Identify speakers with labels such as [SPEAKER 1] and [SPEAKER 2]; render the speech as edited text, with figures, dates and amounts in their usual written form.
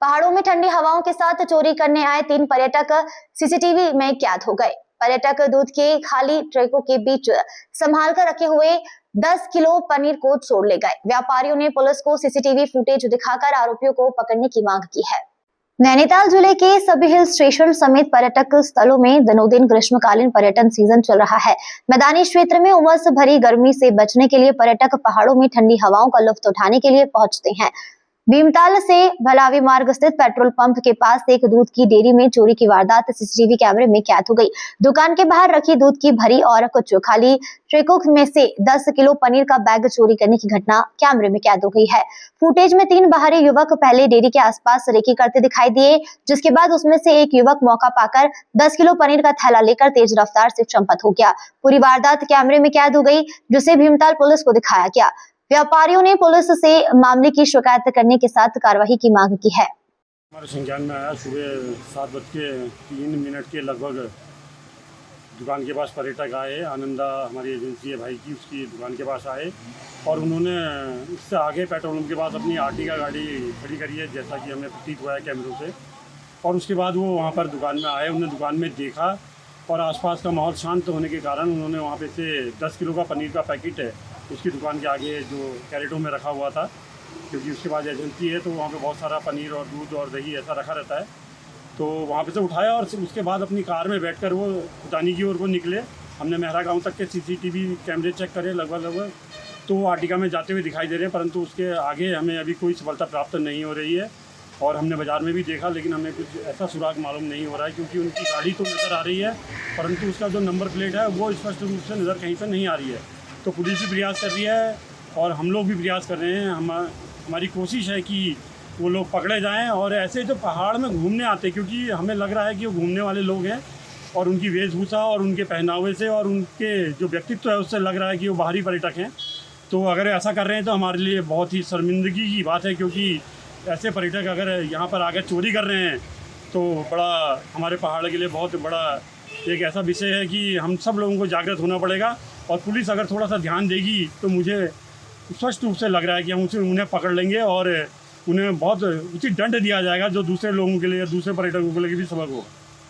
[SPEAKER 1] पहाड़ों में ठंडी हवाओं के साथ चोरी करने आए 3 पर्यटक सीसीटीवी में कैद हो गए। पर्यटक दूध के खाली ट्रकों के बीच संभाल कर रखे हुए 10 किलो पनीर को चोर ले गए। व्यापारियों ने पुलिस को सीसीटीवी फुटेज दिखाकर आरोपियों को पकड़ने की मांग की है। नैनीताल जिले के सभी हिल स्टेशन समेत पर्यटक स्थलों में दिनों दिन ग्रीष्मकालीन पर्यटन सीजन चल रहा है। मैदानी क्षेत्र में उमस भरी गर्मी से बचने के लिए पर्यटक पहाड़ों में ठंडी हवाओं का लुत्फ उठाने के लिए पहुंचते हैं। भीमताल से भलावी मार्ग स्थित पेट्रोल पंप के पास एक दूध की डेयरी में चोरी की वारदात सीसीटीवी कैमरे में कैद हो गई। दुकान के बाहर रखी दूध की भरी और कुछ खाली ट्रकों में से 10 किलो पनीर का बैग चोरी करने की घटना कैमरे में कैद हो गई है। फुटेज में 3 बाहरी युवक पहले डेयरी के आसपास रेकी करते दिखाई दिए, जिसके बाद उसमें से एक युवक मौका पाकर 10 किलो पनीर का थैला लेकर तेज रफ्तार से चंपत हो गया। पूरी वारदात कैमरे में कैद हो गई, जिसे भीमताल पुलिस को दिखाया गया। व्यापारियों ने पुलिस से मामले की शिकायत करने के साथ कार्रवाई की मांग की है।
[SPEAKER 2] हमारे संज्ञान में आया सुबह 7:03 के लगभग दुकान के पास पर्यटक आए। आनंदा हमारी एजेंसी है भाई की, उसकी दुकान के पास आए और उन्होंने इससे आगे पेट्रोल पंप के पास अपनी आर्टिगा गाड़ी खड़ी करी है, जैसा कि हमें प्रतीत हुआ है कैमरों से। और उसके बाद वो वहाँ पर दुकान में आए, उन्होंने दुकान में देखा और आसपास का माहौल शांत होने के कारण उन्होंने वहाँ पे से 10 किलो का पनीर का पैकेट है उसकी दुकान के आगे जो कैरेटों में रखा हुआ था, क्योंकि उसके बाद एजेंसी है तो वहाँ पे बहुत सारा पनीर और दूध और दही ऐसा रखा रहता है, तो वहाँ पे से उठाया और उसके बाद अपनी कार में बैठकर वो खुदानी की ओर को निकले। हमने मेहरा गांव तक के सीसीटीवी कैमरे चेक करे लगभग तो आर्टिका में जाते हुए दिखाई दे रहे हैं, परंतु उसके आगे हमें अभी कोई सफलता प्राप्त नहीं हो रही है। और हमने बाज़ार में भी देखा, लेकिन हमें कुछ ऐसा सुराग मालूम नहीं हो रहा है, क्योंकि उनकी गाड़ी तो नज़र आ रही है परंतु उसका जो नंबर प्लेट है वो स्पष्ट रूप से नज़र कहीं पर नहीं आ रही है। तो पुलिस भी प्रयास कर रही है और हम लोग भी प्रयास कर रहे हैं। हमारी कोशिश है कि वो लोग पकड़े जाएं। और ऐसे जो पहाड़ में घूमने आते, क्योंकि हमें लग रहा है कि वो घूमने वाले लोग हैं और उनकी वेशभूषा और उनके पहनावे से और उनके जो व्यक्तित्व है उससे लग रहा है कि वो बाहरी पर्यटक हैं। तो अगर ऐसा कर रहे हैं तो हमारे लिए बहुत ही शर्मिंदगी की बात है, क्योंकि ऐसे पर्यटक अगर यहाँ पर आकर चोरी कर रहे हैं तो बड़ा हमारे पहाड़ के लिए बहुत बड़ा एक ऐसा विषय है कि हम सब लोगों को जागृत होना पड़ेगा। और पुलिस अगर थोड़ा सा ध्यान देगी तो मुझे स्पष्ट रूप से लग रहा है कि हम उन्हें पकड़ लेंगे और उन्हें बहुत उचित दंड दिया जाएगा, जो दूसरे लोगों के लिए, दूसरे पर्यटकों के लिए भी सबक हो।